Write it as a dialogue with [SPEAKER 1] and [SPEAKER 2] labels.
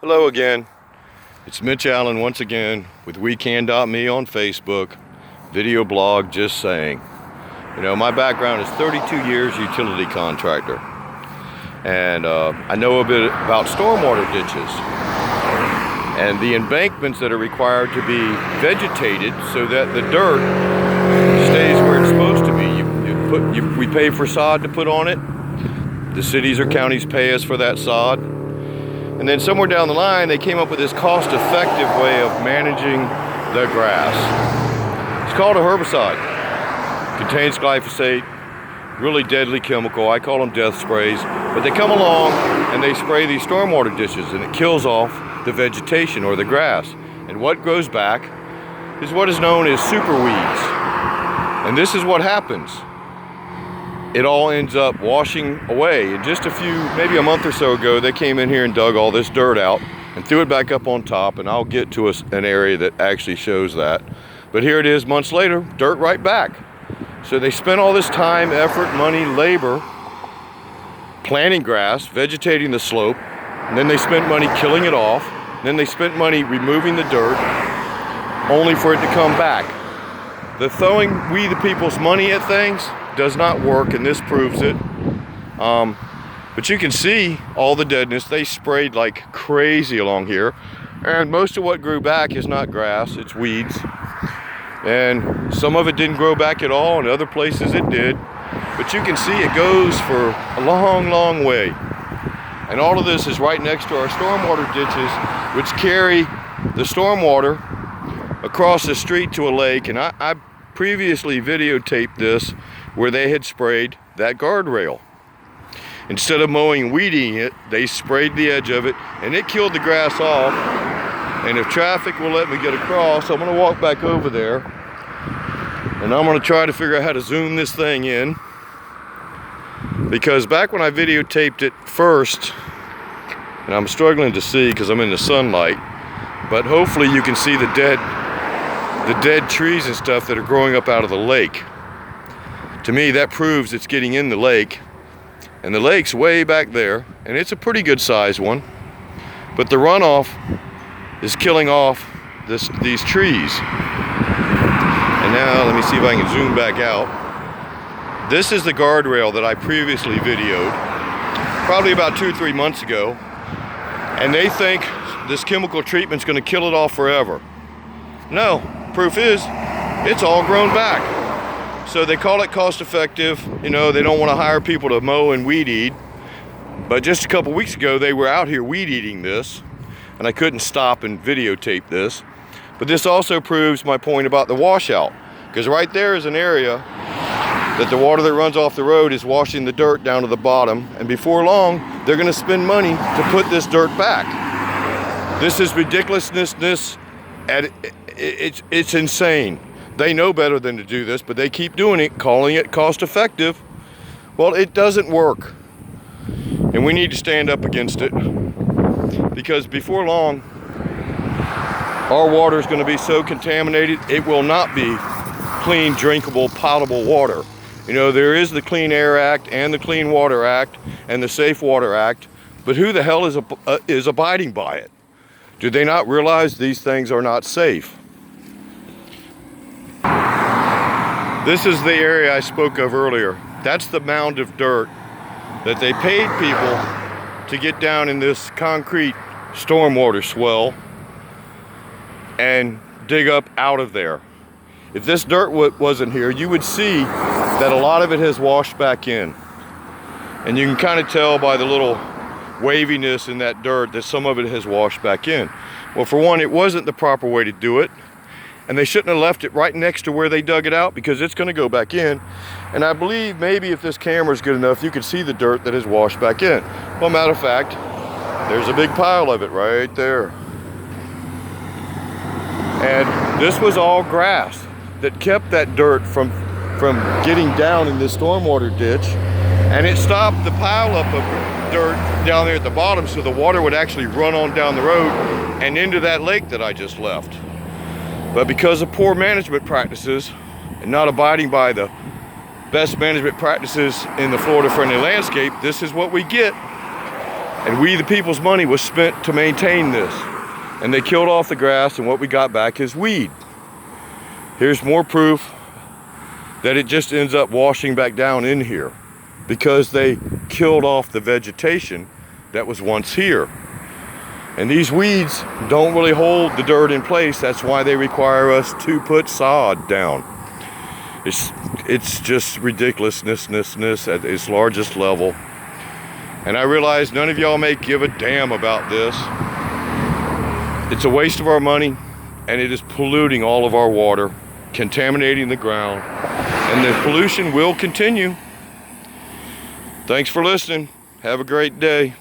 [SPEAKER 1] Hello again, it's Mitch Allen once again with WeCan.me on Facebook, video blog Just Saying. You know, my background is 32 years utility contractor, and I know a bit about stormwater ditches and the embankments that are required to be vegetated so that the dirt stays where it's supposed to be. We pay for sod to put on it. The cities or counties pay us for that sod. And then somewhere down the line, they came up with this cost-effective way of managing the grass. It's called a herbicide. It contains glyphosate, really deadly chemical. I call them death sprays. But they come along and they spray these stormwater ditches, and it kills off the vegetation or the grass. And what grows back is what is known as super weeds. And this is what happens. It all ends up washing away. And just maybe a month or so ago, they came in here and dug all this dirt out and threw it back up on top, and I'll get to an area that actually shows that. But here it is months later, dirt right back. So they spent all this time, effort, money, labor planting grass, vegetating the slope, and then they spent money killing it off, and then they spent money removing the dirt, only for it to come back. The throwing we the people's money at things does not work, and this proves it. But you can see all the deadness. They sprayed like crazy along here, and most of what grew back is not grass, it's weeds. And some of it didn't grow back at all, and other places it did. But you can see it goes for a long, long way. And all of this is right next to our stormwater ditches, which carry the stormwater across the street to a lake. And I previously videotaped this where they had sprayed that guardrail. Instead of mowing and weeding it, they sprayed the edge of it, and it killed the grass off. And if traffic will let me get across, I'm gonna walk back over there, and I'm gonna try to figure out how to zoom this thing in. Because back when I videotaped it first, and I'm struggling to see because I'm in the sunlight, but hopefully you can see the dead trees and stuff that are growing up out of the lake. To me, that proves it's getting in the lake, and the lake's way back there, and it's a pretty good sized one, but the runoff is killing off these trees. And now let me see if I can zoom back out. This is the guardrail that I previously videoed, probably about 2 or 3 months ago, and they think this chemical treatment's going to kill it off forever. No, proof is it's all grown back. So they call it cost effective. You know, they don't want to hire people to mow and weed eat. But just a couple weeks ago, they were out here weed eating this, and I couldn't stop and videotape this. But this also proves my point about the washout, because right there is an area that the water that runs off the road is washing the dirt down to the bottom, and before long they're going to spend money to put this dirt back. This is ridiculousness. It's insane. They know better than to do this, but they keep doing it, calling it cost effective. Well, it doesn't work, and we need to stand up against it, because before long our water is going to be so contaminated it will not be clean, drinkable, potable water. You know, there is the Clean Air Act and the Clean Water Act and the Safe Water Act, but who the hell is abiding by it? Do they not realize these things are not safe? This is the area I spoke of earlier. That's the mound of dirt that they paid people to get down in this concrete stormwater swell and dig up out of there. If this dirt wasn't here, you would see that a lot of it has washed back in. And you can kind of tell by the little waviness in that dirt that some of it has washed back in. Well, for one, it wasn't the proper way to do it, and they shouldn't have left it right next to where they dug it out, because it's going to go back in. And I believe maybe if this camera is good enough, you can see the dirt that has washed back in. Well, matter of fact, there's a big pile of it right there. And this was all grass that kept that dirt from getting down in this stormwater ditch, and it stopped the pileup of dirt down there at the bottom, so the water would actually run on down the road and into that lake that I just left. But because of poor management practices and not abiding by the best management practices in the Florida friendly landscape, this is what we get. And we, the people's money, was spent to maintain this. And they killed off the grass, and what we got back is weed. Here's more proof that it just ends up washing back down in here because they killed off the vegetation that was once here. And these weeds don't really hold the dirt in place. That's why they require us to put sod down. It's just ridiculousness at its largest level. And I realize none of y'all may give a damn about this. It's a waste of our money, and it is polluting all of our water, contaminating the ground, and the pollution will continue. Thanks for listening. Have a great day.